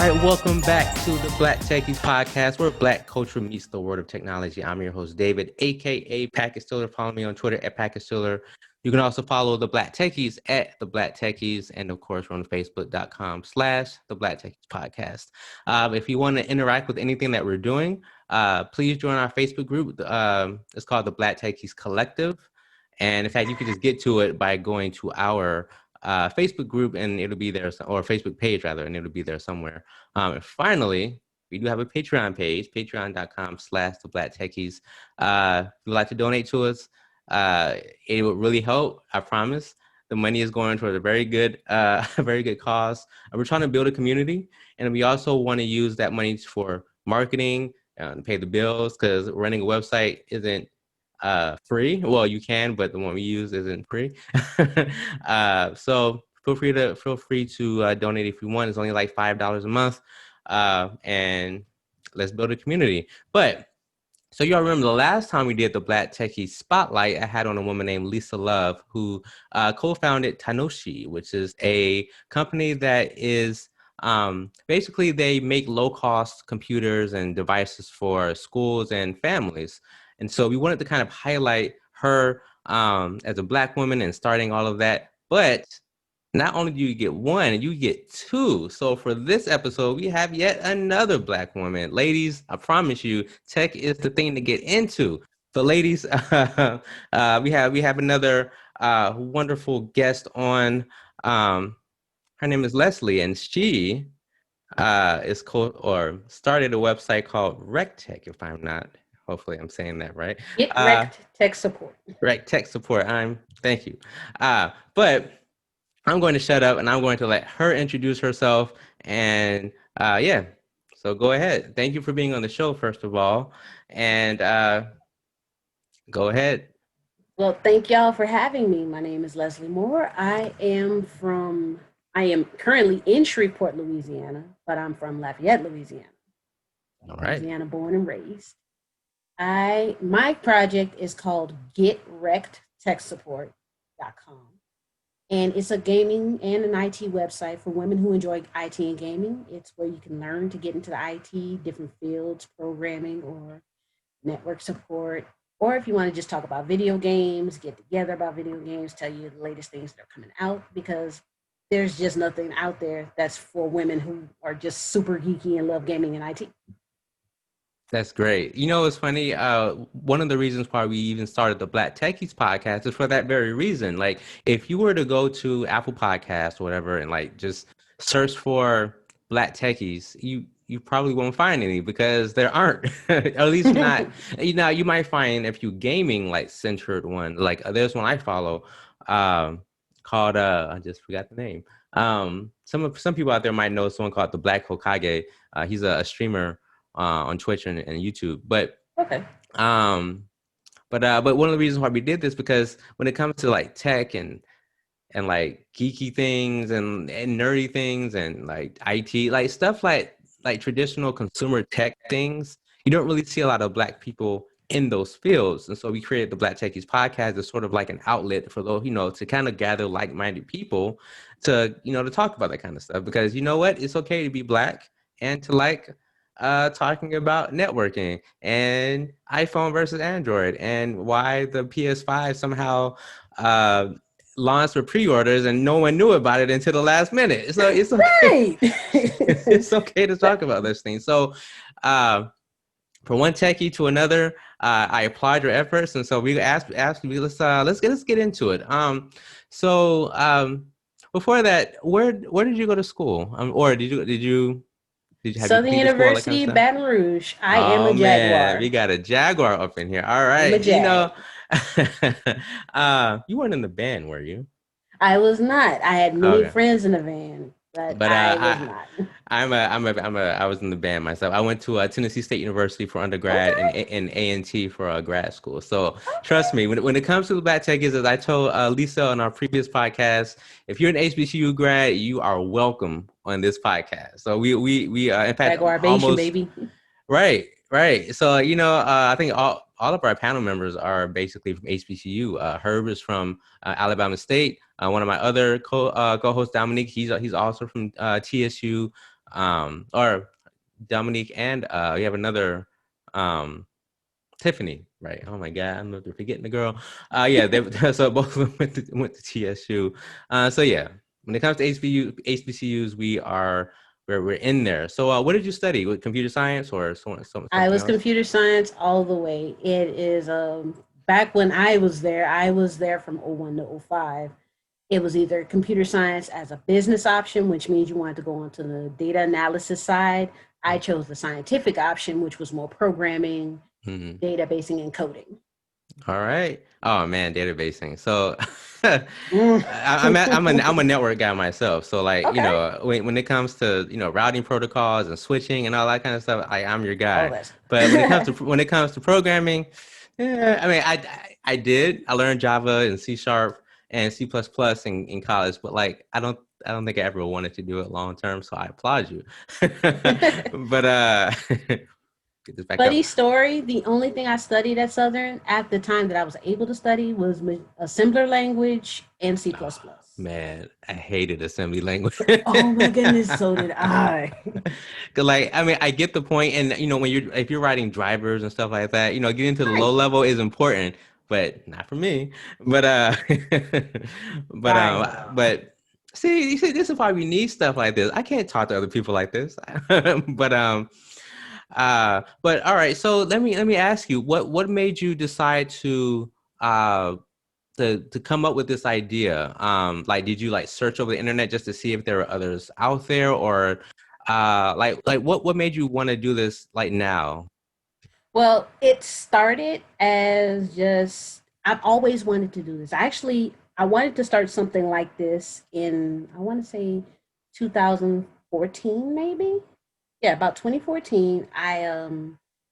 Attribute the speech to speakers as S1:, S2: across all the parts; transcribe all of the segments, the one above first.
S1: right, welcome back to the Black Techies podcast, where Black culture meets the world of technology. I'm your host, David, aka Packet Stiller. Follow me on Twitter at Packet Stiller. You can also follow the Black Techies at the Black Techies, and of course, we're on Facebook.com/the Black Techies podcast. If you want to interact with anything that we're doing, please join our Facebook group. It's called the Black Techies Collective, and in fact, you can just get to it by going to our Facebook group, and it'll be there, or Facebook page rather, and it'll be there somewhere. And finally, we do have a Patreon page, patreon.com/the Black Techies. If you'd like to donate to us, it would really help. I promise. The money is going towards a very good cause. We're trying to build a community, and we also want to use that money for marketing and pay the bills, because running a website isn't free. Well, you can, but the one we use isn't free. So feel free to donate if you want. It's only like $5 a month, and let's build a community. But so y'all remember the last time we did the Black Techie Spotlight, I had on a woman named Lisa Love, who co-founded Tanoshi, which is a company that is basically they make low-cost computers and devices for schools and families. And so we wanted to kind of highlight her as a Black woman and starting all of that. But not only do you get one, you get two. So for this episode, we have yet another Black woman. Ladies, I promise you, tech is the thing to get into. So ladies, we have another wonderful guest on. Her name is Leslie, and she started a website called GetWreckt-ech, if I'm not. Hopefully, I'm saying that right.
S2: GetWreckt-ech support.
S1: Tech support. Thank you. But I'm going to shut up and I'm going to let her introduce herself. And yeah, so go ahead. Thank you for being on the show, first of all. And go ahead.
S2: Well, thank y'all for having me. My name is Leslie Moore. I am currently in Shreveport, Louisiana, but I'm from Lafayette, Louisiana.
S1: All right.
S2: Louisiana born and raised. My project is called GetWreckedTechSupport.com. And it's a gaming and an IT website for women who enjoy IT and gaming. It's where you can learn to get into the IT, different fields, programming or network support. Or if you want to just talk about video games, get together about video games, tell you the latest things that are coming out, because there's just nothing out there that's for women who are just super geeky and love gaming and IT.
S1: That's great. You know, it's funny. One of the reasons why we even started the Black Techies podcast is for that very reason. Like, if you were to go to Apple Podcasts or whatever and like just search for Black Techies, you probably won't find any, because there aren't. At least not. You might find a few gaming like centered one. Like there's one I follow called I just forgot the name. Some people out there might know someone called the Black Hokage. He's a streamer on Twitch and YouTube. But
S2: okay.
S1: But one of the reasons why we did this, because when it comes to like tech and like geeky things and nerdy things and like IT, like stuff like traditional consumer tech things, you don't really see a lot of Black people in those fields. And so we created the Black Techies podcast as sort of like an outlet for those, to kind of gather like-minded people to talk about that kind of stuff. Because you know what? It's okay to be Black and to like talking about networking and iPhone versus Android and why the PS5 somehow launched for pre-orders and no one knew about it until the last minute. So it's okay. Right. It's okay to talk about those things. So from one techie to another, I applaud your efforts, and so we asked me, let's get into it. Before that, where did you go to school? Or did you
S2: Southern University, Baton Rouge. I am a Jaguar.
S1: Man, we got a Jaguar up in here. All right. You weren't in the band, were you?
S2: I was not. I had many friends in the band, but I was not.
S1: I was in the band myself. I went to Tennessee State University for undergrad and A&T for grad school. So trust me, when it comes to the Black Techies, as I told Lisa on our previous podcast, if you're an HBCU grad, you are welcome on this podcast. So we in fact
S2: Jaguar baby.
S1: Right. So I think all of our panel members are basically from HBCU. Herb is from Alabama State. One of my other co-hosts, Dominique, he's also from TSU. or Dominique and you have another Tiffany, right? Oh my God, I'm forgetting the girl. Yeah, so both of them went to TSU. So yeah, when it comes to HBCUs, we're in there. So what did you study? With computer science or
S2: I
S1: something
S2: was
S1: else?
S2: computer science all the way. It is back when I was there from '01 to '05. It was either computer science as a business option, which means you wanted to go onto the data analysis side. I chose the scientific option, which was more programming,
S1: Mm-hmm.
S2: databasing, and coding.
S1: All right. Oh man, databasing. So
S2: Mm.
S1: I'm a network guy myself. So like,
S2: Okay.
S1: when it comes to, routing protocols and switching and all that kind of stuff, I'm your
S2: Oh,
S1: guy.
S2: that's
S1: But when it comes to programming, yeah, I mean, I learned Java and C Sharp and C++ in college, but like I don't think I ever wanted to do it long term, so I applaud you. But get this back
S2: funny
S1: up.
S2: story. The only thing I studied at Southern at the time that I was able to study was assembler language and C++.
S1: Man, I hated assembly language.
S2: Oh my goodness, so did I.
S1: 'Cause like, I mean, I get the point, and if you're writing drivers and stuff like that, getting to the low
S2: Right,
S1: level is important, but not for me. But but
S2: right.
S1: but see, you see, this is why we need stuff like this. I can't talk to other people like this. But all right. So let me ask you, what made you decide uh to come up with this idea? Like, did you like search over the internet just to see if there were others out there, or like what made you want to do this like now?
S2: Well, it started as just I've always wanted to do this. Actually, I wanted to start something like this in I want to say 2014 maybe. Yeah, about 2014. I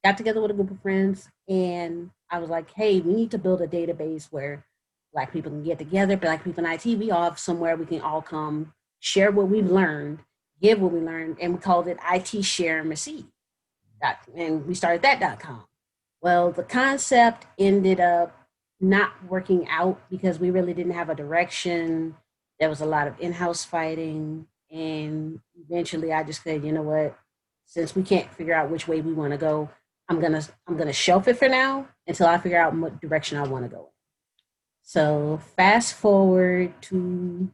S2: got together with a group of friends and I was like, "Hey, we need to build a database where black people can get together, black people in IT, we all have somewhere we can all come share what we've learned, give what we learned, and we called it IT Share and Receive. And we started that.com. Well, the concept ended up not working out because we really didn't have a direction. There was a lot of in-house fighting, and eventually I just said, you know what? Since we can't figure out which way we want to go, I'm gonna shelf it for now until I figure out what direction I want to go. So fast forward to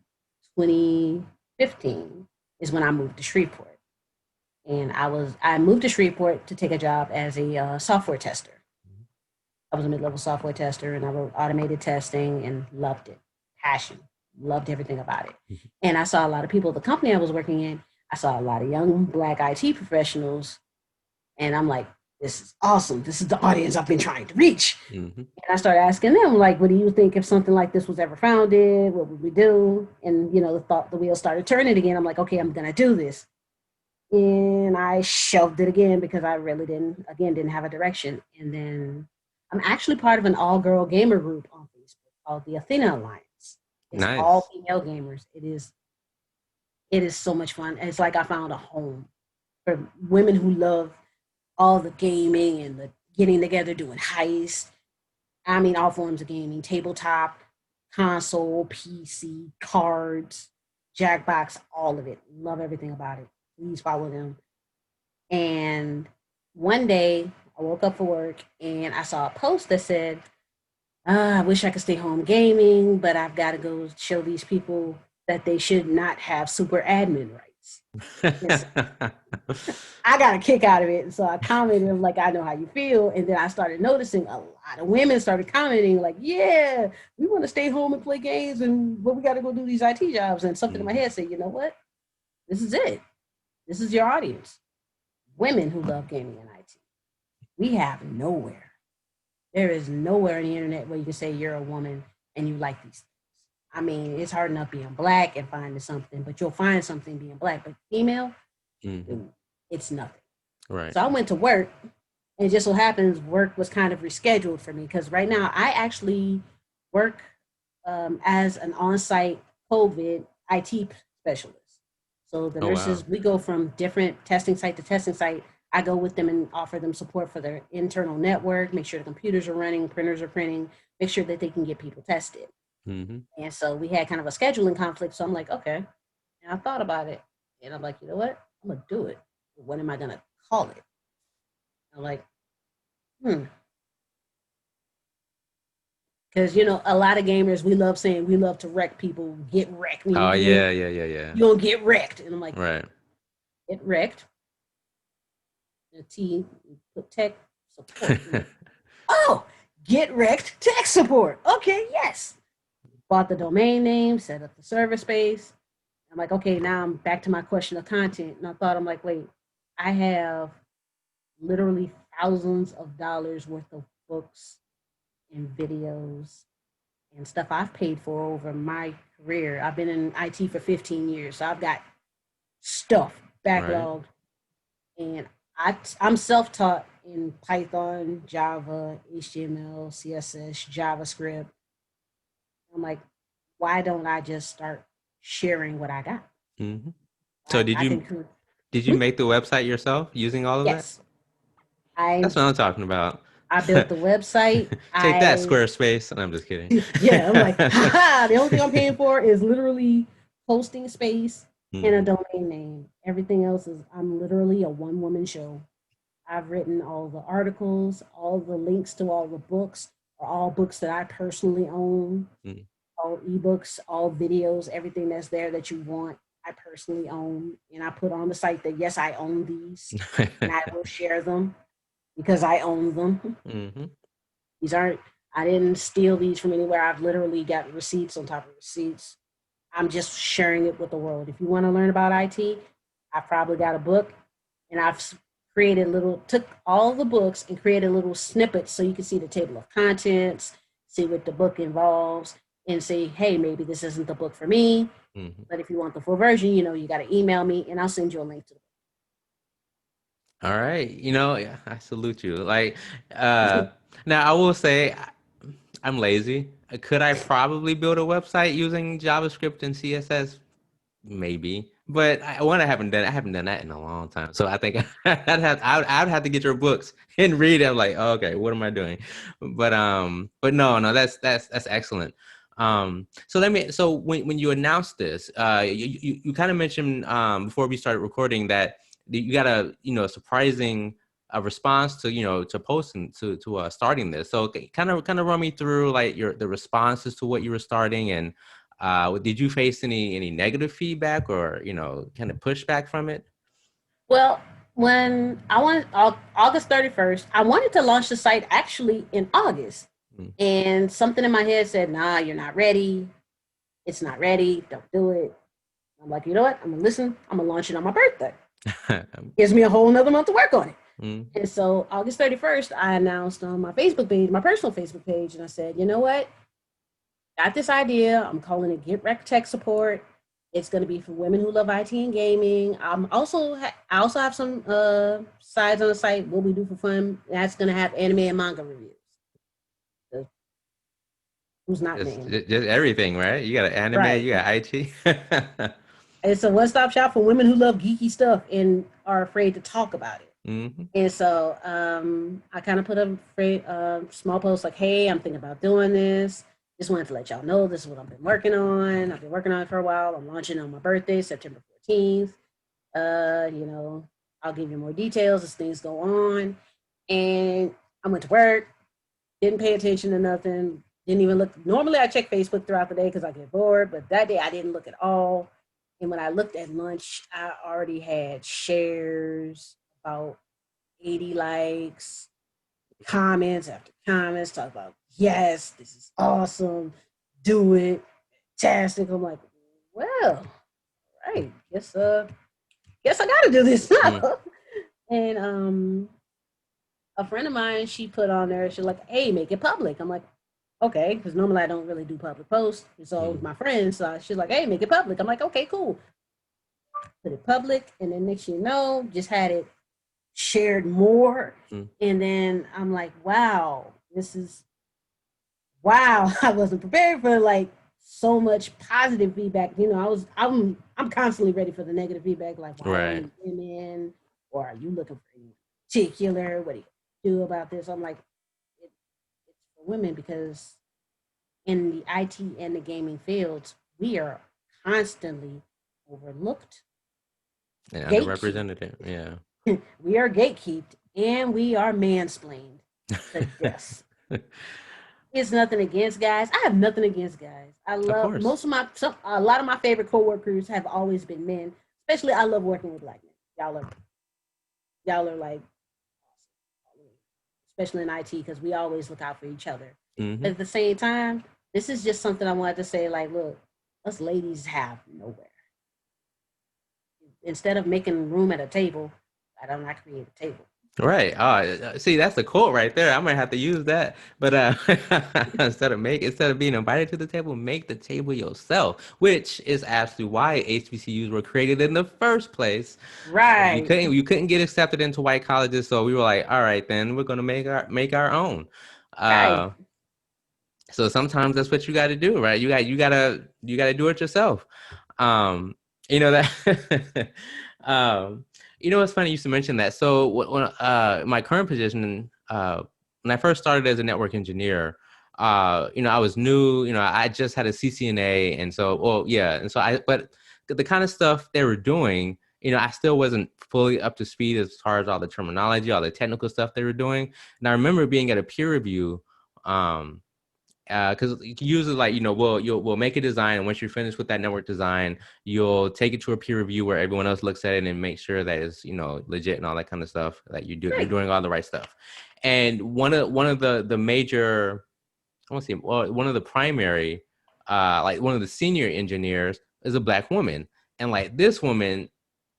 S2: 2015 is when I moved to Shreveport, and I moved to Shreveport to take a job as a software tester. I was a mid-level software tester, and I wrote automated testing and loved it. Passion, loved everything about it. And I saw a lot of people. The company I was working in, I saw a lot of young black IT professionals, and I'm like, this is awesome. This is the audience I've been trying to reach.
S1: Mm-hmm.
S2: And I started asking them, like, what do you think if something like this was ever founded? What would we the wheel started turning again. I'm like, okay, I'm gonna do this. And I shelved it again because I really didn't have a direction. And then I'm actually part of an all-girl gamer group on Facebook called the Athena Alliance. It's all
S1: Nice.
S2: female gamers. It is so much fun. It's like I found a home for women who love all the gaming and the getting together doing heists. I mean, all forms of gaming, tabletop, console, PC, cards, Jackbox, all of it. Love everything about it. Please follow them. And one day I woke up for work and I saw a post that said, I wish I could stay home gaming, but I've got to go show these people that they should not have super admin rights. Listen, I got a kick out of it. And so I commented, I'm like, I know how you feel. And then I started noticing a lot of women started commenting, like, yeah, we want to stay home and play games, but we got to go do these IT jobs. And something in my head said, you know what? This is it. This is your audience. Women who love gaming and IT. We have nowhere. There is nowhere on the internet where you can say you're a woman and you like these things. I mean, it's hard enough being black and finding something, but you'll find something being black. But female,
S1: Mm-hmm.
S2: it's nothing.
S1: Right.
S2: So I went to work, and it just so happens work was kind of rescheduled for me because right now I actually work as an on-site COVID IT specialist. So the
S1: Oh wow.
S2: nurses, we go from different testing site to testing site. I go with them and offer them support for their internal network, make sure the computers are running, printers are printing, make sure that they can get people tested.
S1: Mm-hmm.
S2: And so we had kind of a scheduling conflict. So I'm like, okay. And I thought about it. And I'm like, you know what? I'm gonna do it. What am I gonna call it? I'm like, because a lot of gamers, we love saying we love to wreck people, get wrecked.
S1: Oh
S2: You
S1: yeah.
S2: you gonna get wrecked, and I'm like,
S1: Right.
S2: get wrecked. The T, put tech support. Oh, get wrecked tech support. Okay, yes. Bought the domain name, set up the server space. I'm like, okay, now I'm back to my question of content. And I'm like, wait, I have literally thousands of dollars worth of books and videos and stuff I've paid for over my career. I've been in IT for 15 years, so I've got stuff
S1: Right.
S2: backlogged. And I'm self-taught in Python, Java, HTML, CSS, JavaScript. I'm like, why don't I just start sharing what I got?
S1: Mm-hmm. So
S2: I can.
S1: did you make the website yourself using all of that?
S2: Yes, I
S1: That's what I'm talking about.
S2: I built the website.
S1: Take that,
S2: I
S1: Squarespace. And I'm just kidding.
S2: Yeah, I'm like, haha, the only thing I'm paying for is literally hosting space and a
S1: Mhm.
S2: domain name. Everything else is I'm literally a one woman show. I've written all the articles, all the links to all the books, are all books that I personally own,
S1: Mhm.
S2: all ebooks, all videos, everything that's there that you want, I personally own. And I put on the site that yes, I own these and I will share them because I own them.
S1: Mhm.
S2: These aren't, I didn't steal these from anywhere. I've literally got receipts on top of receipts. I'm just sharing it with the world. If you want to learn about IT, I've probably got a book and I've created took all the books and created little snippets so you can see the table of contents, see what the book involves, and say, hey, maybe this isn't the book for me.
S1: Mhm.
S2: But if you want the full version, you got to email me and I'll send you a link to the
S1: All right. Yeah, I salute you. Like,
S2: book.
S1: now I will say I'm lazy. Could I probably build a website using JavaScript and CSS? Maybe, but I haven't done that in a long time. So I think I'd have to get your books and read it. I'm like, oh, okay, what am I doing? But no, that's excellent. So when you announced this, you kind of mentioned before we started recording that you got a surprising response to posting to starting this. So kind of run me through like the responses to what you were starting, and did you face any negative feedback or kind of pushback from it?
S2: Well, when I wanted August 31st, I wanted to launch the site actually in August.
S1: Mm.
S2: And something in my head said, nah, you're not ready. It's not ready. Don't do it. I'm like, you know what? I'm going to listen. I'm going to launch it on my birthday. Gives me a whole nother month to work on it.
S1: Mm.
S2: And so August 31st, I announced on my Facebook page, my personal Facebook page, and I said, you know what? Got this idea. I'm calling it GetWreckt-ech support. It's going to be for women who love IT and gaming. I also have some sides on the site. What we do for fun. That's going to have anime and manga reviews. So who's not in the anime?
S1: Just everything, right? You got an anime,
S2: Right.
S1: you got IT.
S2: It's a one-stop shop for women who love geeky stuff and are afraid to talk about it.
S1: Hmm.
S2: And so I kind of put a small post like, hey, I'm thinking about doing this. Just wanted to let y'all know this is what I've been working on. I've been working on it for a while. I'm launching on my birthday, September 14th. Uh, you know, I'll give you more details as things go on. And I went to work, didn't pay attention to nothing, didn't even look. Normally I check Facebook throughout the day because I get bored, but that day I didn't look at all. And when I looked at lunch, I already had shares, about 80 likes, comments after comments, talk about, yes, this is awesome, do it, fantastic. I'm like, well, right, guess I gotta do this
S1: Mm.
S2: now. And a friend of mine, she put on there, she's like, hey, make it public. I'm like, okay, because normally I don't really do public posts. And so
S1: Mm.
S2: my friend, so she's like, hey, make it public. I'm like, okay, cool. Put it public, and then next you know, just had it shared more.
S1: Mm.
S2: And then I'm like, wow, this is wow. I wasn't prepared for like so much positive feedback. I'm constantly ready for the negative feedback, like why
S1: Right.
S2: only women? Or are you looking for anyone particular? What do you do about this? I'm like, it, it's for women because in the IT and the gaming fields, we are constantly overlooked,
S1: And
S2: gatekeep.
S1: underrepresented. Yeah.
S2: We are gatekeeped and we are mansplained to death. It's nothing against guys. I have nothing against guys. I
S1: Of
S2: love
S1: course.
S2: a lot of my favorite coworkers have always been men. Especially, I love working with black men. Y'all are like awesome, especially in IT because we always look out for each other. But
S1: Hmm.
S2: at the same time, this is just something I wanted to say. Like, look, us ladies have nowhere. Instead of making room at a table, why don't I create a table?
S1: Right. See, that's the quote right there. I might have to use that. But instead of being invited to the table, make the table yourself, which is actually why HBCUs were created in the first place. Because
S2: Right,
S1: you couldn't get accepted into white colleges, so we were like, all right, then we're gonna make our own.
S2: right.
S1: Uh, so sometimes that's what you got to do, right? You gotta do it yourself. Um, you know that. um, it's funny you used to mention that. So when my current position, when I first started as a network engineer, I was new. I just had a CCNA, and so but the kind of stuff they were doing, I still wasn't fully up to speed as far as all the terminology, all the technical stuff they were doing. And I remember being at a peer review. Because usually, like, we'll make a design, and once you're finished with that network design, you'll take it to a peer review where everyone else looks at it and make sure that it's legit and all that kind of stuff, that you're
S2: Right.
S1: doing all the right stuff. And one of the major, I want to say, well, one of the primary, like one of the senior engineers is a black woman, and like this woman,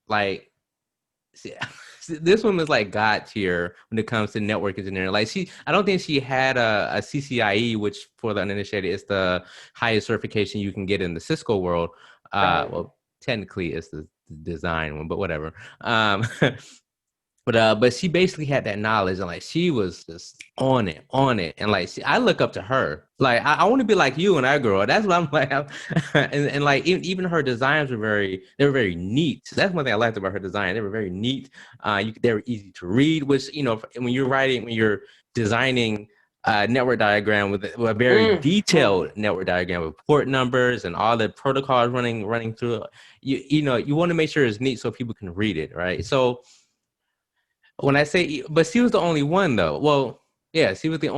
S1: like, see, this woman's like God tier when it comes to network engineering. Like, I don't think she had a CCIE, which for the uninitiated is the highest certification you can get in the Cisco world.
S2: Right.
S1: Well, technically it's the design one, but whatever. But she basically had that knowledge, and like she was just on it, and like I look up to her. Like I want to be like you when I grow up. That's what I'm like. And like even her designs were very neat. That's one thing I liked about her design. They were very neat. They were easy to read, which when you're designing a network diagram with a very
S2: Mm, mm.
S1: detailed network diagram with port numbers and all the protocols running through it, you want to make sure it's neat so people can read it, right? So when I say, but she was the only one though. Well, yeah, she's the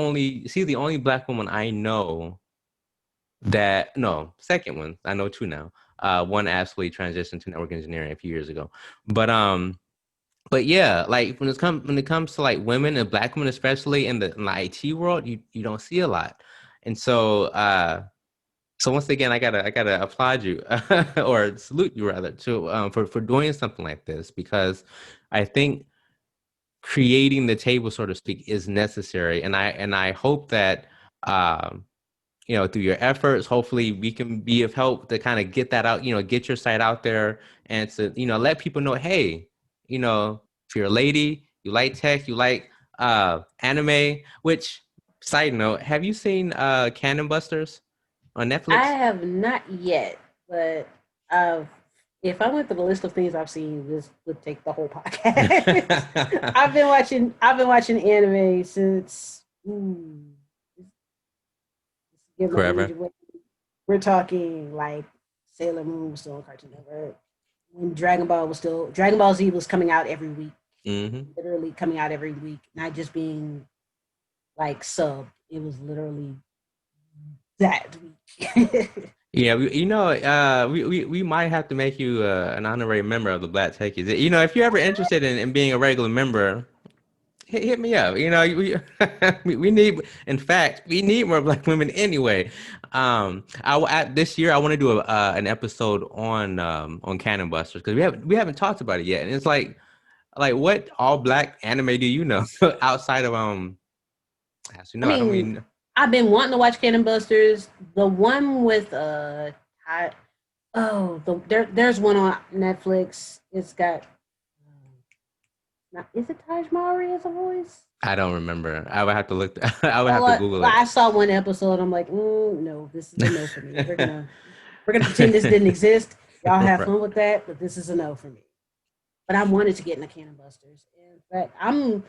S1: only black woman I know that, no, second one. I know two now. One actually transitioned to network engineering a few years ago. But yeah, like when it comes to like women and black women, especially in the IT world, you don't see a lot. And so once again, I gotta applaud you or salute you rather to for doing something like this, because I think creating the table, so to speak, is necessary. And I hope that through your efforts, hopefully we can be of help to kind of get that out, get your site out there, and to let people know, hey, if you're a lady, you like tech, you like anime. Which, side note, have you seen Cannon Busters on
S2: I
S1: Netflix?
S2: have not yet, but uh, if I went through the list of things I've seen, this would take the whole podcast. I've been watching anime since give my age
S1: Forever.
S2: away. We're talking like Sailor Moon was still on Cartoon Network. When Dragon Ball Z was coming out every week,
S1: Hmm.
S2: literally coming out every week, not just being like sub. It was literally that week.
S1: Yeah, we might have to make you an honorary member of the Black Techies. If you're ever interested in being a regular member, hit me up. We need, in fact, we need more black women anyway. This year I want to do an episode on Cannon Busters, because we haven't talked about it yet, and it's like what all black anime do you know outside of actually
S2: I
S1: no, I don't
S2: mean,
S1: mean.
S2: I've been wanting to watch Cannon Busters. The one with there's one on Netflix. It's got is it Taj Mowry as a voice?
S1: I don't remember. I would have to look. I would
S2: Well,
S1: have to Google it.
S2: I saw one episode. I'm like, no, this is a no for me. We're gonna pretend this didn't exist. Y'all have
S1: Right.
S2: fun with that, but this is a no for me. But I wanted to get into Cannon Busters. In fact, I'm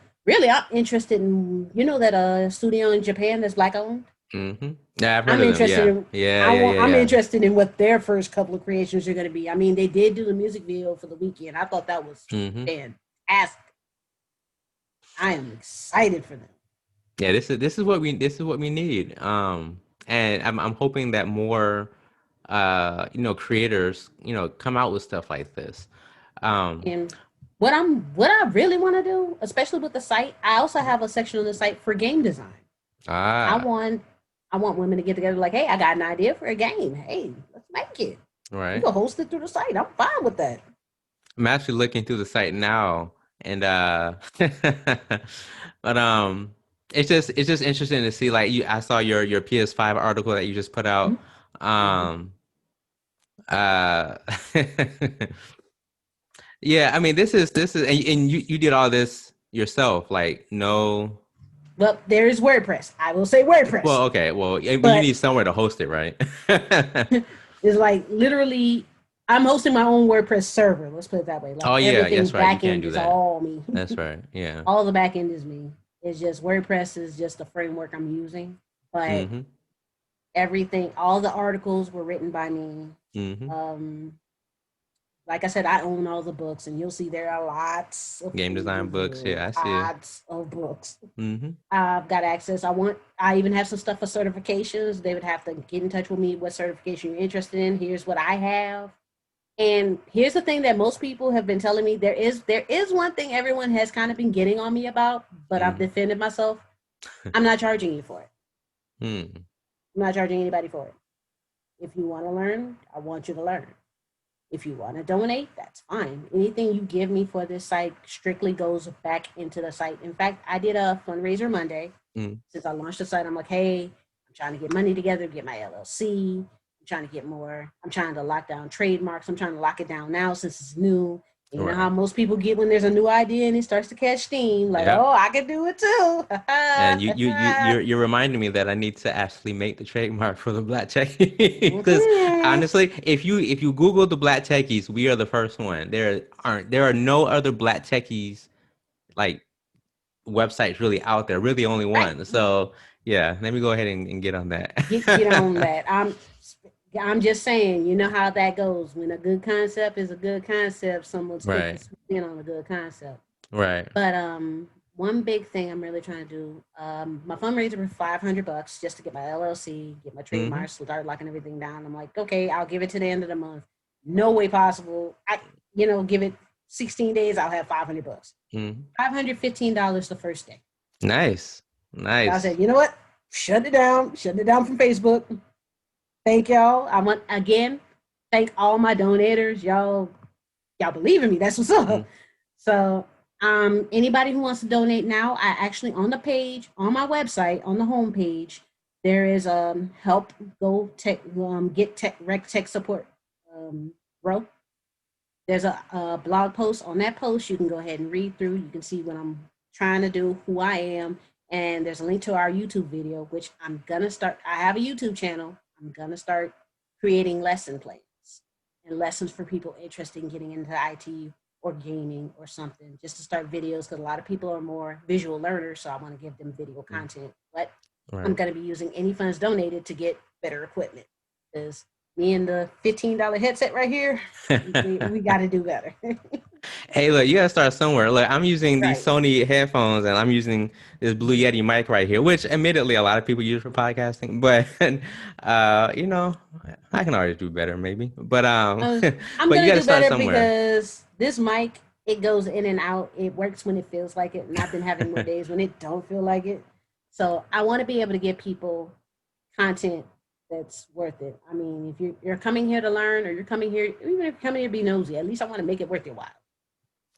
S2: interested in that studio in Japan that's black owned.
S1: Mm-hmm. Yeah, I've heard
S2: I'm
S1: of them.
S2: interested
S1: Yeah.
S2: in
S1: Yeah, yeah, yeah,
S2: I'm
S1: yeah.
S2: interested in what their first couple of creations are going to be. I mean, they did do the music video for the weekend. I thought that was
S1: Mm-hmm.
S2: fantastic. I am excited for them.
S1: Yeah, this is what we need. And I'm hoping that more creators, come out with stuff like this. Um,
S2: And what I really want to do, especially with the site, I also have a section on the site for game design. I
S1: ah,
S2: want I want women to get together like, hey, I got an idea for a game. Hey, let's make it. We
S1: right.
S2: can host it through the site. I'm fine with that.
S1: I'm actually looking through the site now, and but it's just interesting to see like I saw your PS5 article that you just put out.
S2: Mm-hmm.
S1: Um, uh, yeah, I mean this is and you did all this yourself, like no.
S2: Well, there is WordPress. I will say WordPress,
S1: Well, okay, well, but you
S2: but
S1: need somewhere to host it, right?
S2: it's like literally I'm hosting my own WordPress server. Let's put it that way. Like
S1: Oh yeah,
S2: everything
S1: that's right. You
S2: back
S1: can't
S2: end
S1: do
S2: is
S1: that.
S2: all me.
S1: That's right. Yeah.
S2: All the back end is me. It's just WordPress is just the framework I'm using. But
S1: Mm-hmm.
S2: everything, all the articles were written by me.
S1: Mm-hmm.
S2: Um, like I said, I own all the books, and you'll see there are lots of
S1: Game
S2: free
S1: design books.
S2: reviews,
S1: Yeah, I see it.
S2: lots of books.
S1: Mm-hmm.
S2: I've got access. I even have some stuff for certifications. They would have to get in touch with me. What certification you're interested in? Here's what I have. And here's the thing that most people have been telling me. There is one thing everyone has kind of been getting on me about, but I've
S1: Mm-hmm.
S2: defended myself. I'm not charging you for it.
S1: Hmm.
S2: I'm not charging anybody for it. If you want to learn, I want you to learn. If you want to donate, that's fine. Anything you give me for this site strictly goes back into the site. In fact, I did a fundraiser Monday.
S1: Mm.
S2: Since I launched the site, I'm like, hey, I'm trying to get money together, get my LLC. I'm trying to get more. I'm trying to lock down trademarks. I'm trying to lock it down now since it's new. You know how
S1: Right.
S2: most people get when there's a new idea and it starts to catch steam, like,
S1: Yep.
S2: oh, I can do it too.
S1: And you're reminding me that I need to actually make the trademark for the Black Techies because
S2: Mhm.
S1: honestly, if you Google the Black Techies, we are the first one. There are no other Black Techies like websites really out there. We're the only
S2: Right.
S1: one. So yeah, let me go ahead and get on
S2: Get on
S1: that.
S2: that. I'm just saying, you know how that goes. When a good concept is a good concept, someone's quick to
S1: Right.
S2: swoop in on a good concept.
S1: Right.
S2: But one big thing I'm really trying to do, my fundraiser for $500 just to get my LLC, get my
S1: Mm-hmm.
S2: trademarks, start locking everything down. I'm like, okay, I'll give it to the end of the month. No way possible. Give it 16 days. I'll have $500.
S1: Mm-hmm.
S2: $515 the first day.
S1: Nice.
S2: So I
S1: Nice.
S2: said, you know what? Shut it down. Shut it down from Facebook. Thank y'all. I want again, thank all my donators. Y'all believe in me. That's what's
S1: Mm-hmm.
S2: up. So anybody who wants to donate now, I actually on the page, on my website, on the home page, there is help go tech get tech rec tech support row. There's a blog post on that post. You can go ahead and read through. You can see what I'm trying to do, who I am, and there's a link to our YouTube video, which I'm gonna start. I have a YouTube channel. I'm gonna start creating lesson plans and lessons for people interested in getting into IT or gaming or something, just to start videos because a lot of people are more visual learners. So I want to give them video content. But I'm
S1: Right.
S2: gonna be using any funds donated to get better equipment because me and the $15 headset right here, we got to do better.
S1: Hey, look, you gotta start somewhere. Look, I'm using these
S2: Right.
S1: Sony headphones and I'm using this Blue Yeti mic right here, which admittedly a lot of people use for podcasting, but I can always do better maybe. But
S2: I'm
S1: but you
S2: gonna
S1: gotta
S2: do
S1: start
S2: better
S1: somewhere.
S2: because this mic, it goes in and out. It works when it feels like it, and I've been having more days when it don't feel like it. So I want to be able to give people content that's worth it. I mean, if you're coming here to learn, or you're coming here, even if you're coming here to be nosy, at least I want to make it worth your while.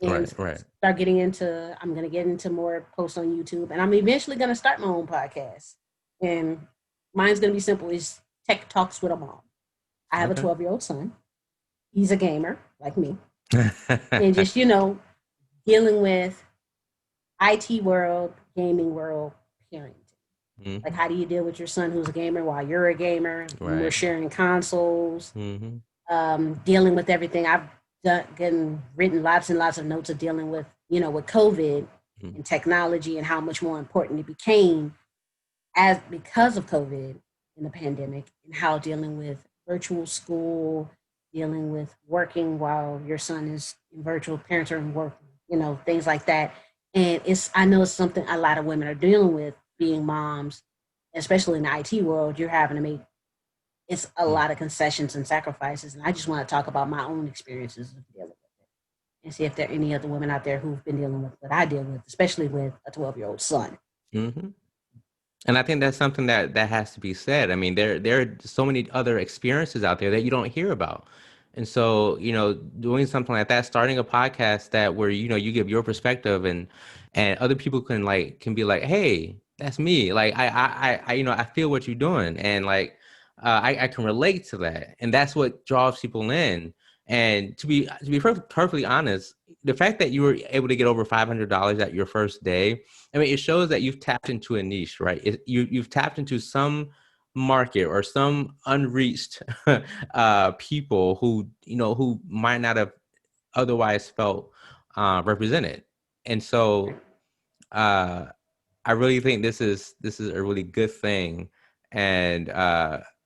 S2: And
S1: Right, right.
S2: start getting into. I'm gonna get into more posts on YouTube, and I'm eventually gonna start my own podcast. And mine's gonna be simple: is Tech Talks with a Mom. I have a
S1: Okay.
S2: 12-year-old son. He's a gamer like me, and just dealing with IT world, gaming world, parenting. Like,
S1: Hmm.
S2: how do you deal with your son who's a gamer while you're a gamer? When we're
S1: Right.
S2: sharing consoles,
S1: Hmm.
S2: dealing with everything. I've written lots and lots of notes of dealing with with COVID and technology and how much more important it became as because of COVID and the pandemic, and how dealing with virtual school, dealing with working while your son is in virtual, parents are in work, things like that. And I know it's something a lot of women are dealing with, being moms, especially in the IT world. You're having to make it's a lot of concessions and sacrifices. And I just want to talk about my own experiences of dealing with it and see if there are any other women out there who've been dealing with what I deal with, especially with a 12-year-old son.
S1: Mm-hmm. And I think that's something that has to be said. I mean, there are so many other experiences out there that you don't hear about. And so, doing something like that, starting a podcast that where, you give your perspective and other people can be like, hey, that's me. Like, I feel what you're doing. And like, I can relate to that. And that's what draws people in. And to be perfectly honest, the fact that you were able to get over $500 at your first day, I mean, it shows that you've tapped into a niche, right? You've tapped into some market or some unreached people who might not have otherwise felt represented. And so uh, I really think this is a really good thing. And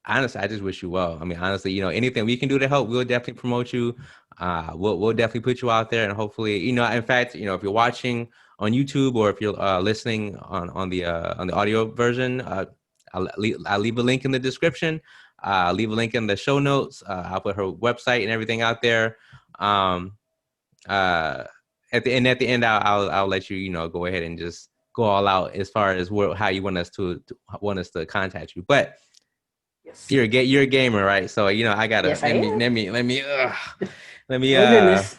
S1: honestly, I just wish you well. I mean, honestly, anything we can do to help, we'll definitely promote you. We'll definitely put you out there, and hopefully, in fact, if you're watching on YouTube or if you're listening on the audio version, I'll leave a link in the description. Leave a link in the show notes. I'll put her website and everything out there. Um, uh, at the end, I'll let you go ahead and just go all out as far as how you want us to contact you. But
S2: Yes.
S1: you're a gamer, right? So I gotta
S2: Yes, I am.
S1: let me
S2: Oh goodness.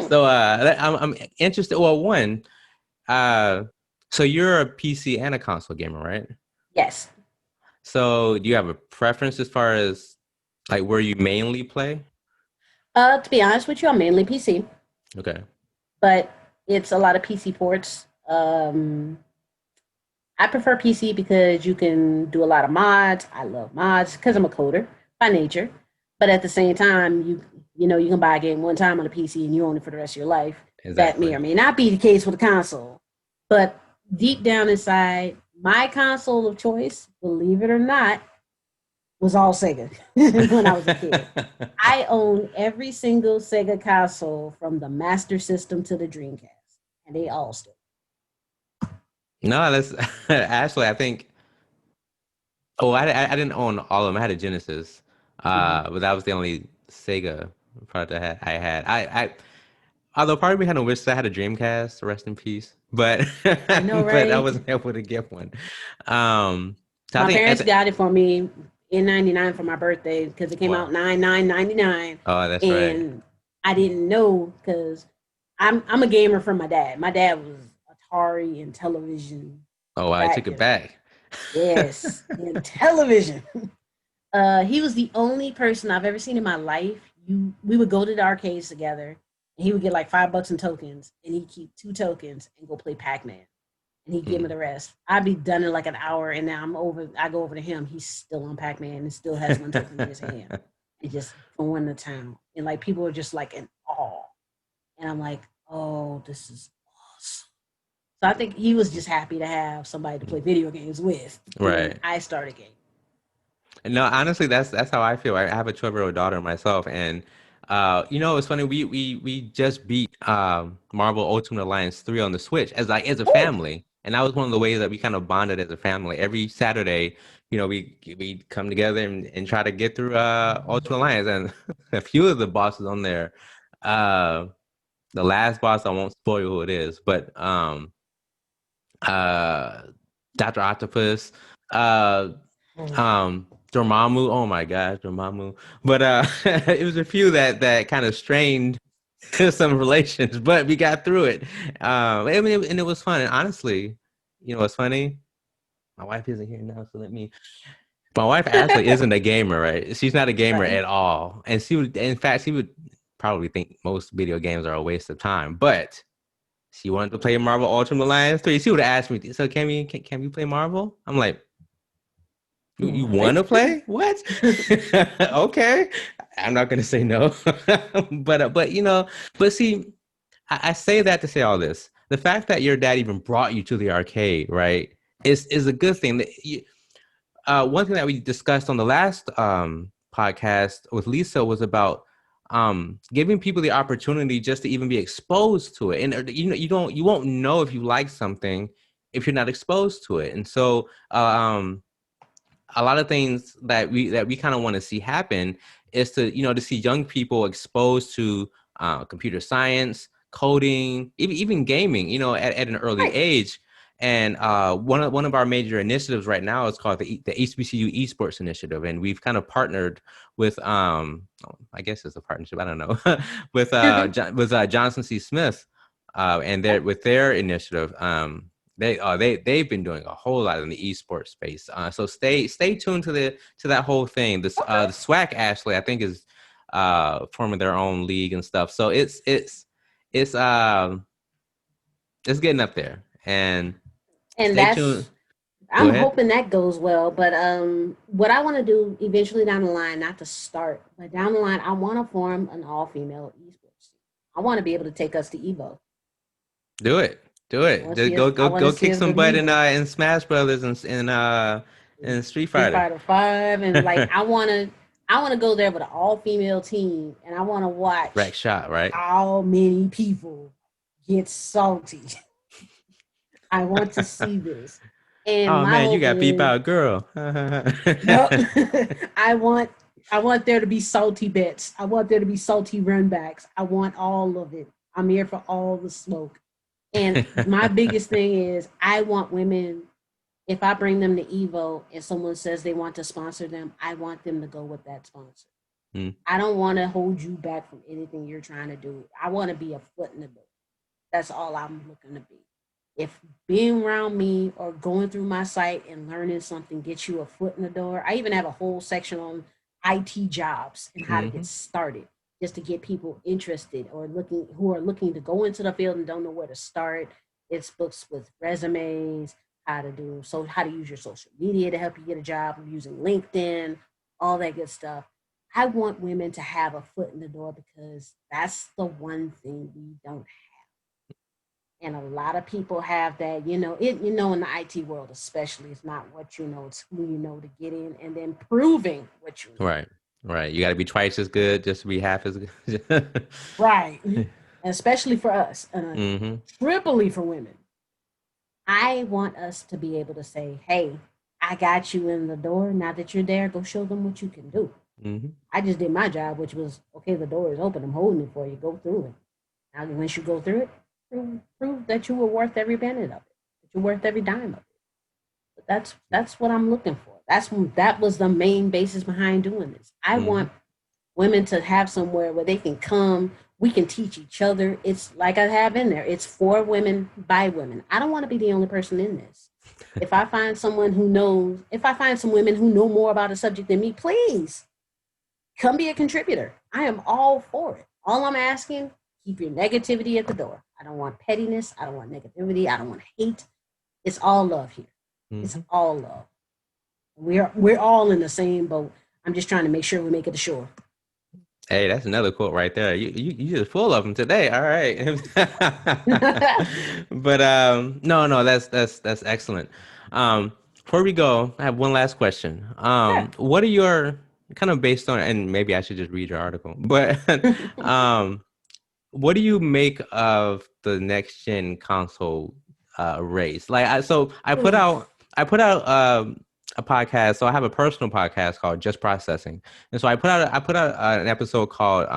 S1: so I'm interested. Well, one, uh, so you're a PC and a console gamer, right?
S2: Yes.
S1: So do you have a preference as far as like where you mainly play?
S2: To be honest with you, I'm mainly PC,
S1: Okay.
S2: but it's a lot of PC ports. I prefer PC because you can do a lot of mods. I love mods because I'm a coder by nature. But at the same time, you can buy a game one time on a PC and you own it for the rest of your life. That may
S1: Exactly.
S2: or may not be the case with a console. But deep down inside, my console of choice, believe it or not, was all Sega when I was a kid. I own every single Sega console from the Master System to the Dreamcast, and they all still.
S1: No, that's actually, I think. Oh, I didn't own all of them. I had a Genesis,
S2: Mhm.
S1: but that was the only Sega product I had. Although part of me kind of wished I had a Dreamcast. Rest in peace. But
S2: I know,
S1: but I
S2: right?
S1: wasn't able to get one. Um, so I
S2: My
S1: think
S2: parents got it for me in '99 for my birthday because it came
S1: wow.
S2: out 9/9/99,
S1: Oh, that's right.
S2: and I didn't know because I'm a gamer from my dad. My dad was Atari and television
S1: Oh, wow, I took
S2: back
S1: it
S2: in
S1: back.
S2: yes, in television. He was the only person I've ever seen in my life. We would go to the arcades together, and he would get like $5 in tokens, and he'd keep 2 tokens and go play Pac-Man, and he'd give me
S1: Hmm.
S2: the rest. I'd be done in like an hour, and now I'm over. I go over to him. He's still on Pac-Man and still has 1 token in his hand, and just going to town. And like people are just like in awe, and I'm like, oh, this is awesome. So I think he was just happy to have somebody to play video games with when
S1: Right.
S2: I started gaming.
S1: No, honestly, that's how I feel. I have a 12-year-old daughter myself, and it's funny. We just beat Marvel Ultimate Alliance 3 on the Switch as a
S2: Oh,
S1: family, and that was one of the ways that we kind of bonded as a family. Every Saturday, we come together and try to get through Ultimate Alliance, and a few of the bosses on there. Uh, the last boss, I won't spoil who it is, but uh, Dr. Octopus. Uh, Dormammu. Oh my gosh, Dormammu. But it was a few that kind of strained some relations, but we got through it. I mean, and it was fun. And honestly, what's funny? My wife isn't here now, so let me. My wife actually isn't a gamer, right? She's not a gamer
S2: right.
S1: at all, and in fact, she would probably think most video games are a waste of time, but. She wanted to play Marvel Ultimate Alliance 3. She would have asked me, so can we play Marvel? I'm like, you want
S2: Right.
S1: to play? What? Okay, I'm not gonna say no. But see, I say that to say all this. The fact that your dad even brought you to the arcade, right? is a good thing. One thing that we discussed on the last podcast with Lisa was about giving people the opportunity just to even be exposed to it. And you won't know if you like something if you're not exposed to it. And so a lot of things that we kind of want to see happen is to see young people exposed to computer science, coding, even gaming, at an early
S2: Right.
S1: age. And one of our major initiatives right now is called the Hbcu Esports Initiative, and we've kind of partnered with I guess it's a partnership, I don't know, with Johnson C. Smith, and with their initiative. They've been doing a whole lot in the esports space. So stay tuned to that whole thing. This
S2: Okay.
S1: the SWAC Ashley, I think, is forming their own league and stuff. So it's getting up there. And
S2: And
S1: stay tuned. Go
S2: I'm
S1: ahead.
S2: hoping that goes well. But what I want to do eventually down the line, not to start, but down the line, I want to form an all female esports team. I want to be able to take us to Evo.
S1: Do it. Do
S2: I
S1: it.
S2: want to see us. I want to
S1: Go
S2: see
S1: kick
S2: us go
S1: some
S2: to
S1: butt
S2: Evo.
S1: in Smash Brothers and Street
S2: Street
S1: Fighter.
S2: Fighter 5, and like I want to go there with an all female team, and I want to
S1: Rack
S2: watch
S1: shot, right?
S2: how many people get salty. I want to see this, and
S1: Oh
S2: my
S1: man, you
S2: hope
S1: got beat
S2: is
S1: by a girl.
S2: no. I want there to be salty bets. I want there to be salty runbacks. I want all of it. I'm here for all the smoke. And my biggest thing is I want women, if I bring them to Evo and someone says they want to sponsor them, I want them to go with that sponsor.
S1: Mm.
S2: I don't want to hold you back from anything you're trying to do. I want to be a foot in the door. That's all I'm looking to be. If being around me or going through my site and learning something gets you a foot in the door, I even have a whole section on IT jobs and how to get started, just to get people interested or who are looking to go into the field and don't know where to start. It's books with resumes, how to use your social media to help you get a job, using LinkedIn, all that good stuff. I want women to have a foot in the door because that's the one thing we don't. And a lot of people have that, in the IT world especially, it's not what you know, it's who you know to get in, and then proving what you know.
S1: Right. You got to be twice as good just to be half as good.
S2: Right. And especially for us, triply for women. I want us to be able to say, hey, I got you in the door. Now that you're there, go show them what you can do. I just did my job, which was, okay, the door is open. I'm holding it for you. Go through it. Now, once you go through it, prove that you were worth every penny of it, that you're worth every dime of it. But that's what I'm looking for. That was the main basis behind doing this. I want women to have somewhere where they can come. We can teach each other. It's like I have in there. It's for women by women. I don't want to be the only person in this. If I find some women who know more about a subject than me, please come be a contributor. I am all for it. All I'm asking, keep your negativity at the door. I don't want pettiness. I don't want negativity. I don't want hate. It's all love here. It's all love. We're all in the same boat. I'm just trying to make sure we make it to shore.
S1: Hey, that's another quote right there. You just full of them today. All right. But no, that's excellent. Before we go, I have one last question.
S2: Sure.
S1: What are your, kind of based on, and maybe I should just read your article, but what do you make of the next gen console race? Like, I put out a podcast. So I have a personal podcast called Just Processing, and so I put out an episode called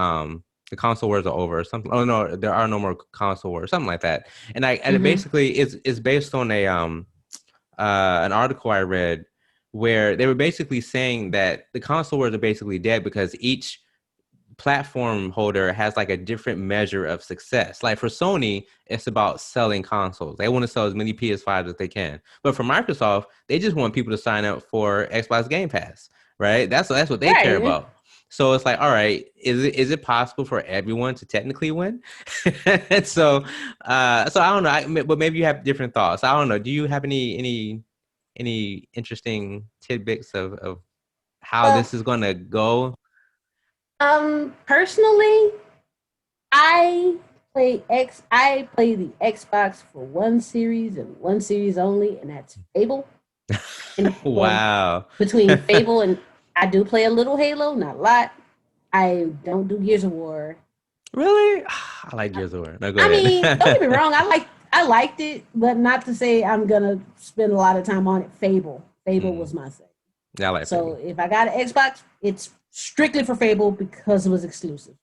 S1: "The Console Wars Are Over" or something. Oh no, there are no more console wars, something like that. And it basically is based on an article I read where they were basically saying that the console wars are basically dead because each platform holder has like a different measure of success. Like for Sony, it's about selling consoles. They want to sell as many PS5s as they can. But for Microsoft, they just want people to sign up for Xbox Game Pass, right? That's what they care
S2: Right.
S1: about. So it's like, all right, is it possible for everyone to technically win? So I don't know. But maybe you have different thoughts. I don't know. Do you have any interesting tidbits of how
S2: Well,
S1: this is going to go?
S2: personally, I I play the Xbox for one series and one series only, and that's Fable. And well,
S1: Wow.
S2: between Fable and I do play a little Halo, not a lot. I don't do Gears of War.
S1: Really? I like Gears of War. No, go
S2: I
S1: ahead.
S2: mean, don't get me wrong, I liked it, but not to say I'm gonna spend a lot of time on it. Fable was my thing.
S1: Yeah, I like
S2: So
S1: Fable.
S2: if I got an Xbox, it's strictly for Fable because it was exclusive.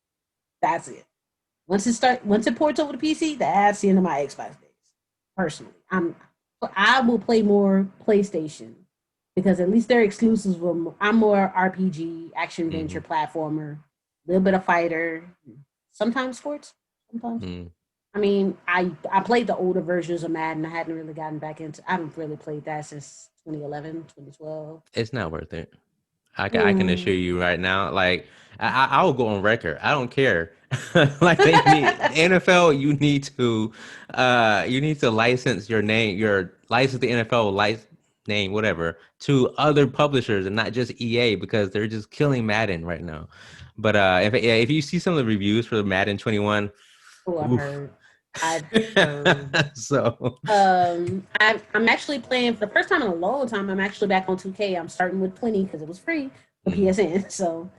S2: That's it. Once it ports over to PC, that's the end of my Xbox days. Personally, I will play more PlayStation because at least their exclusives were. I'm more RPG, action adventure, platformer, a little bit of fighter, sometimes sports. Sometimes. I mean, I played the older versions of Madden. I hadn't really gotten back into. I haven't really played that since 2011, 2012.
S1: It's not worth it. I can assure you right now. Like I will go on record. I don't care. Like they need NFL. You need to license your name, your license the NFL license name, whatever, to other publishers and not just EA because they're just killing Madden right now. But if you see some of the reviews for Madden 21,
S2: Oh, I've
S1: oof.
S2: heard. I've heard.
S1: So
S2: I'm actually playing for the first time in a long time. I'm actually back on 2K. I'm starting with 20 because it was free for PSN. So,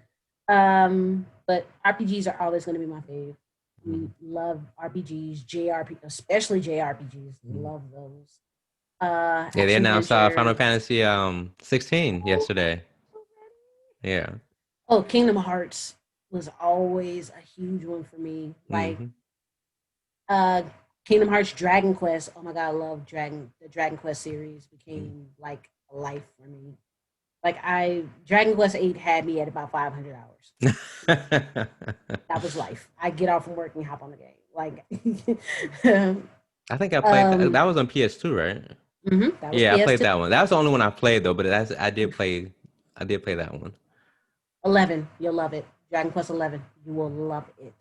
S2: but RPGs are always going to be my fave. Love RPGs, JRP, especially JRPGs. Love those.
S1: yeah, they
S2: Action
S1: announced Final
S2: adventure.
S1: Fantasy 16 yesterday. Yeah.
S2: Oh, Kingdom Hearts was always a huge one for me. Like
S1: Mm-hmm.
S2: uh Kingdom Hearts Dragon Quest. Oh my god, I love the Dragon Quest series became like a life for me. Like I Dragon Quest 8 had me at about 500 hours. That was life. I get off from work and hop on the game. Like
S1: I think I played that. That was on PS2, right?
S2: that was
S1: Yeah, I played
S2: PS2.
S1: that one. That was the only one I played though, but I did play that one.
S2: 11, you'll love it. Dragon Quest 11, you will love it.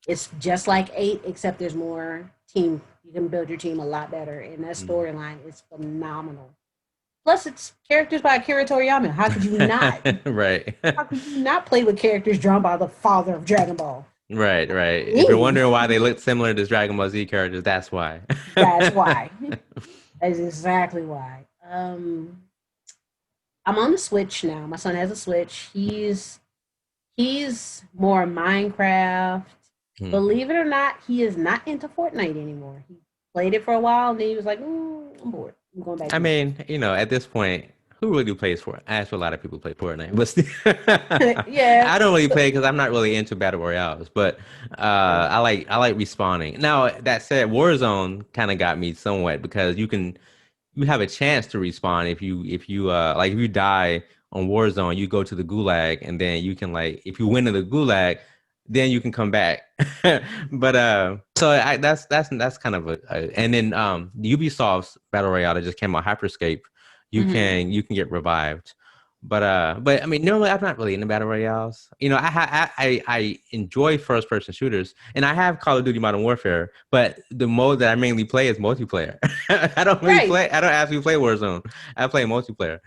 S2: It's just like 8 except there's more team. You can build your team a lot better and that storyline is phenomenal. Plus, it's characters by Akira Toriyama. How could you not?
S1: Right.
S2: How could you not play with characters drawn by the father of Dragon Ball?
S1: Right, right. If you're
S2: Me.
S1: wondering why they look similar to Dragon Ball Z characters, that's why.
S2: That's why. That's exactly why. I'm on the Switch now. My son has a Switch. He's more Minecraft. Believe it or not, he is not into Fortnite anymore. He played it for a while, and then he was like, "I'm bored. I'm going back
S1: I
S2: to my
S1: mean, at this point, who really plays Fortnite? I ask a lot of people play Fortnite, but still,
S2: yeah,
S1: I don't really play because I'm not really into battle royales. But I like respawning. Now that said, Warzone kind of got me somewhat because you have a chance to respawn if you like if you die on Warzone, you go to the gulag and then you can like if you win in the gulag, then you can come back. But that's kind of and then Ubisoft's battle royale that just came out Hyperscape, you can get revived. But I mean normally I'm not really into battle royales. I enjoy first person shooters and I have Call of Duty Modern Warfare, but the mode that I mainly play is multiplayer.
S2: right.
S1: I don't actually play Warzone. I play multiplayer.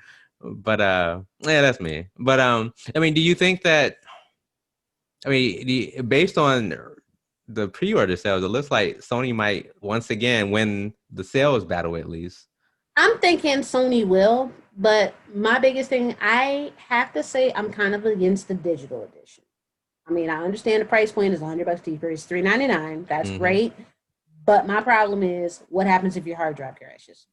S1: But yeah, that's me. But I mean, do you think that based on the pre-order sales, it looks like Sony might once again win the sales battle at least.
S2: I'm thinking Sony will, but my biggest thing, I have to say, I'm kind of against the digital edition. I mean, I understand the price point is $100 cheaper. It's $3.99. That's great. But my problem is, what happens if your hard drive crashes?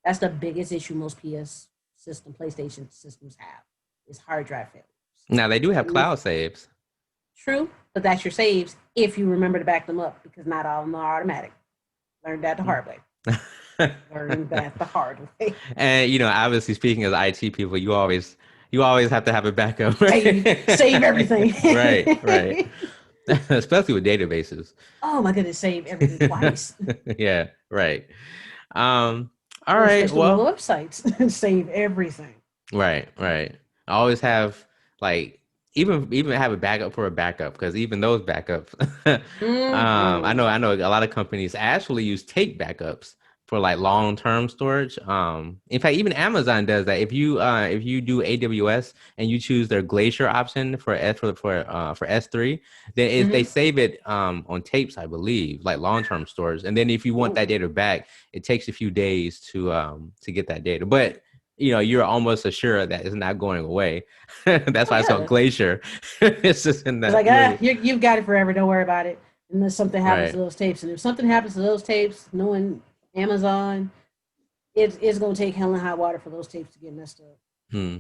S2: That's the biggest issue most PlayStation systems have is hard drive failures.
S1: Now they do have
S2: That means
S1: cloud saves.
S2: true, but that's your saves if you remember to back them up because not all of them are automatic. Learned that the hard way. Learned that the hard way.
S1: And obviously speaking as IT people, you always have to have a backup, right?
S2: Save everything.
S1: Right, right. Especially with databases.
S2: Oh my goodness, save everything twice.
S1: Yeah, right. Um, all
S2: Well,
S1: right.
S2: especially with
S1: Well,
S2: websites, save everything.
S1: right, right. I always have like even have a backup for a backup because even those backups, I know a lot of companies actually use take backups for like long-term storage. In fact, even Amazon does that. If you do AWS and you choose their Glacier option for S3, then they save it on tapes, I believe, like long-term storage. And then if you want that data back, it takes a few days to get that data. But you're almost assured that it's not going away. That's why it's called Glacier. It's just in
S2: It's
S1: that
S2: like, you've got it forever. Don't worry about it. Unless something happens to
S1: right.
S2: those tapes. And if something happens to those tapes, knowing Amazon, it's going to take hell and high water for those tapes to get messed up.
S1: Hmm.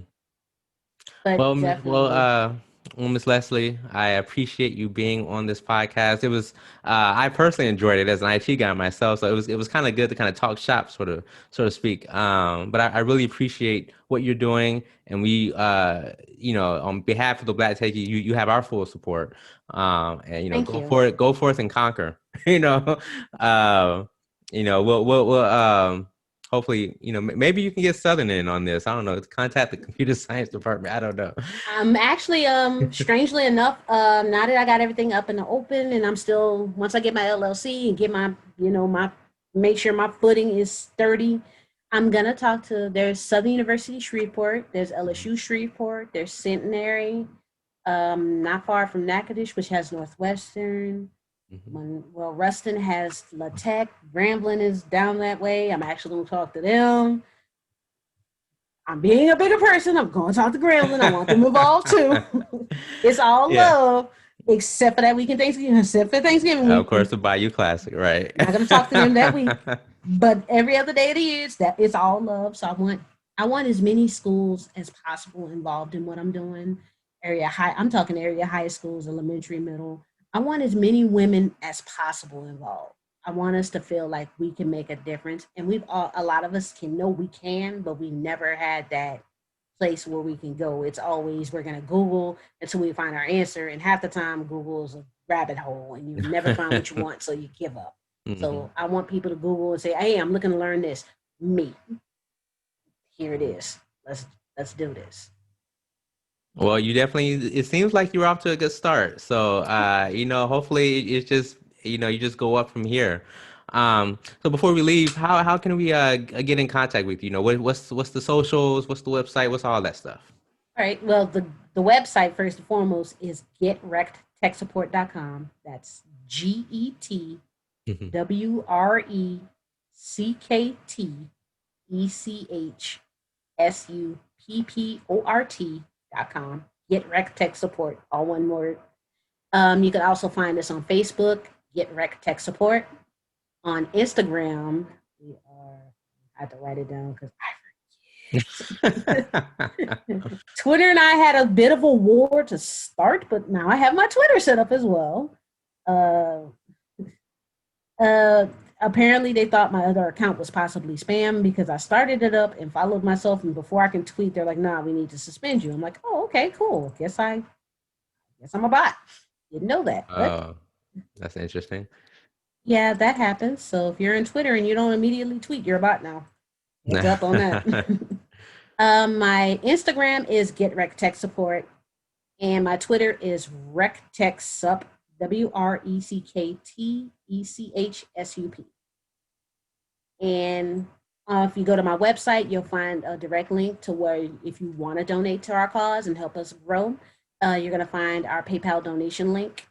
S2: But
S1: Well,
S2: definitely.
S1: Miss Leslie, I appreciate you being on this podcast. It was, I personally enjoyed it as an IT guy myself, so it was kind of good to kind of talk shop, so to speak. But I really appreciate what you're doing, and we, on behalf of the Black Techie, you have our full support. And
S2: Thank you.
S1: go forth and conquer. Uh, we'll hopefully, maybe you can get Southern in on this. I don't know. Contact the computer science department. I don't know.
S2: I'm actually, strangely enough, now that I got everything up in the open, and I'm still, once I get my LLC and get my, make sure my footing is sturdy, I'm gonna talk to. There's Southern University Shreveport, there's LSU Shreveport, there's Centenary, not far from Natchitoches, which has Northwestern. Ruston has La Tech. Grambling is down that way. I'm actually gonna talk to them. I'm being a bigger person. I'm going to talk to Grambling. I want them involved too. It's all
S1: Yeah.
S2: love, except for that week in Thanksgiving, except for Thanksgiving week.
S1: Of course, the Bayou Classic, right?
S2: I'm not going to talk to them that week, but every other day of the year, it's all love. So I want as many schools as possible involved in what I'm doing. I'm talking area high schools, elementary, middle. I want as many women as possible involved. I want us to feel like we can make a difference. And a lot of us can know we can, but we never had that place where we can go. It's always, we're going to Google until we find our answer. And half the time, Google is a rabbit hole and you never find what you want, so you give up. So I want people to Google and say, hey, I'm looking to learn this. Me. Here it is. Let's do this.
S1: Well, it seems like you're off to a good start. So, hopefully it's just, you just go up from here. So before we leave, how can we get in contact with you? What's the socials, what's the website, what's all that stuff?
S2: All right. Well, the website, first and foremost, is GetWreckt-ech-support.com. That's GetWreckt-ech-support.com. GetWreckt-ech-support, all one word. You can also find us on Facebook, GetWreckt-ech-support. On Instagram, I have to write it down because I forget. Twitter and I had a bit of a war to start, but now I have my Twitter set up as well. Apparently they thought my other account was possibly spam because I started it up and followed myself, and before I can tweet, they're like, nah, we need to suspend you. I'm like, oh, okay, cool. Guess I'm a bot. Didn't know that.
S1: Oh, that's interesting.
S2: Yeah, that happens. So if you're in Twitter and you don't immediately tweet, you're a bot now. Heads up on that. My Instagram is GetWreckt-ech-support, and my Twitter is RecTechSup, WRECKTECHSUP. And if you go to my website, you'll find a direct link to where if you want to donate to our cause and help us grow, you're going to find our PayPal donation link.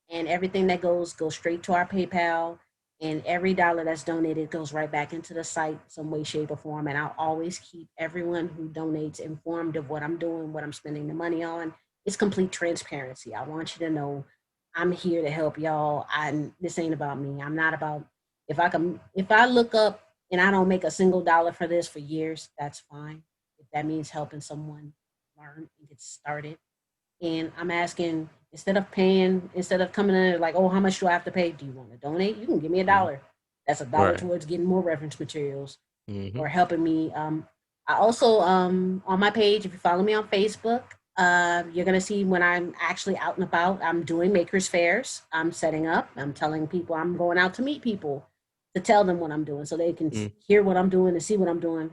S2: And everything that goes straight to our PayPal. And every dollar that's donated goes right back into the site some way, shape, or form. And I'll always keep everyone who donates informed of what I'm doing, what I'm spending the money on. It's complete transparency. I want you to know I'm here to help y'all. This ain't about me. I'm not about, if I look up and I don't make a single dollar for this for years, that's fine. If that means helping someone learn and get started. And I'm asking, instead of coming in like, oh, how much do I have to pay? Do you want to donate? You can give me $1. That's $1
S1: Right.
S2: towards getting more reference materials or helping me. I also, on my page, if you follow me on Facebook, you're going to see when I'm actually out and about, I'm doing makers fairs. I'm setting up, I'm telling people I'm going out to meet people to tell them what I'm doing so they can hear what I'm doing and see what I'm doing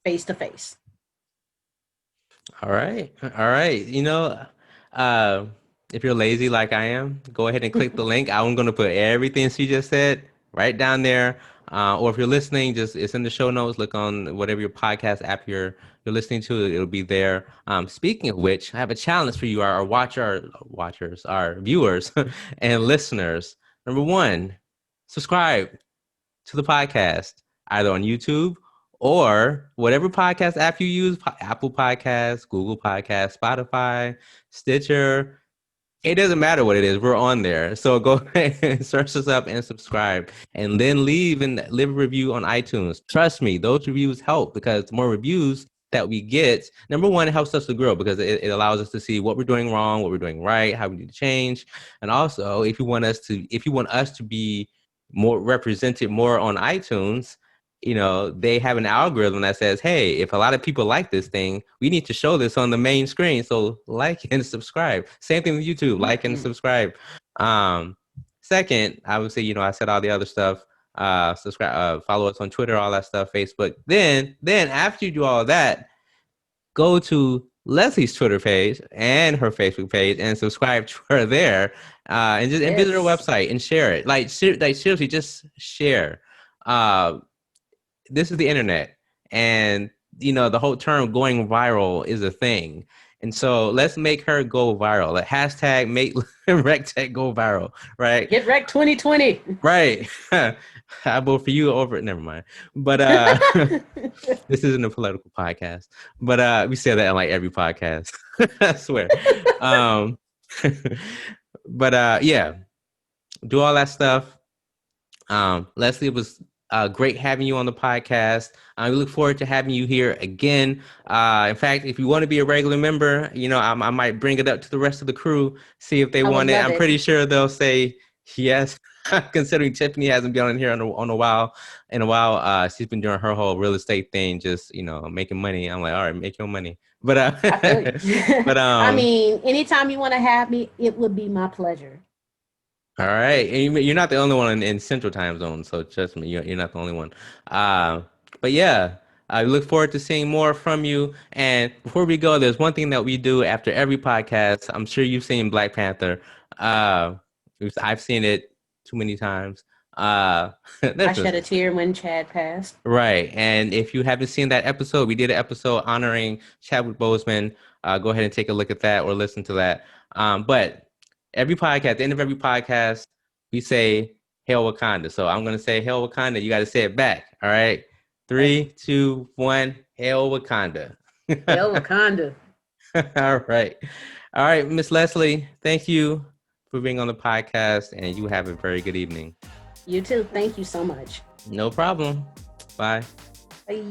S2: face to face.
S1: All right. If you're lazy like I am, go ahead and click the link. I'm going to put everything she just said right down there. Or if you're listening, just it's in the show notes. Look on whatever your podcast app you're listening to. It'll be there. Speaking of which, I have a challenge for you, our watchers, our viewers, and listeners. Number one, subscribe to the podcast either on YouTube or whatever podcast app you use, Apple Podcasts, Google Podcasts, Spotify, Stitcher. It doesn't matter what it is. We're on there. So go ahead and search us up and subscribe, and then leave a review on iTunes. Trust me, those reviews help, because the more reviews that we get, number one, it helps us to grow, because it allows us to see what we're doing wrong, what we're doing right, how we need to change. And also, if you want us to be more represented more on iTunes, they have an algorithm that says, hey, if a lot of people like this thing, we need to show this on the main screen. So like and subscribe. Same thing with YouTube, like and subscribe. Second, I would say, I said all the other stuff. Subscribe, follow us on Twitter, all that stuff, Facebook. Then after you do all that, go to Leslie's Twitter page and her Facebook page and subscribe to her there, and visit her website and share it. Like seriously, just share. This is the internet, and the whole term going viral is a thing. And so let's make her go viral. Like hashtag make GetWreckt-ech go viral, right?
S2: GetWreckt 2020.
S1: Right. I vote for you over it. Never mind. But this isn't a political podcast. But we say that in like every podcast. I swear. But yeah, do all that stuff. Leslie, it was great having you on the podcast. We look forward to having you here again. In fact, if you want to be a regular member, I might bring it up to the rest of the crew, see if they want it. I'm pretty sure they'll say yes. Considering Tiffany hasn't been on here in a while. She's been doing her whole real estate thing, just making money. I'm like, all right, make your money. But
S2: but I mean, anytime you want to have me, it would be my pleasure.
S1: All right. And you're not the only one in Central Time Zone, so trust me, you're not the only one. But yeah, I look forward to seeing more from you. And before we go, there's one thing that we do after every podcast. I'm sure you've seen Black Panther. I've seen it too many times.
S2: I shed a tear when Chad passed.
S1: Right. And if you haven't seen that episode, we did an episode honoring Chadwick Boseman. Go ahead and take a look at that or listen to that. But every podcast, at the end of every podcast, we say Hail Wakanda. So I'm going to say Hail Wakanda. You got to say it back. All right. 3, 2, 1. Hail Wakanda.
S2: Hail Wakanda.
S1: All right. All right, Miss Leslie, thank you for being on the podcast, and you have a very good evening.
S2: You too. Thank you so much.
S1: No problem. Bye.
S2: Bye.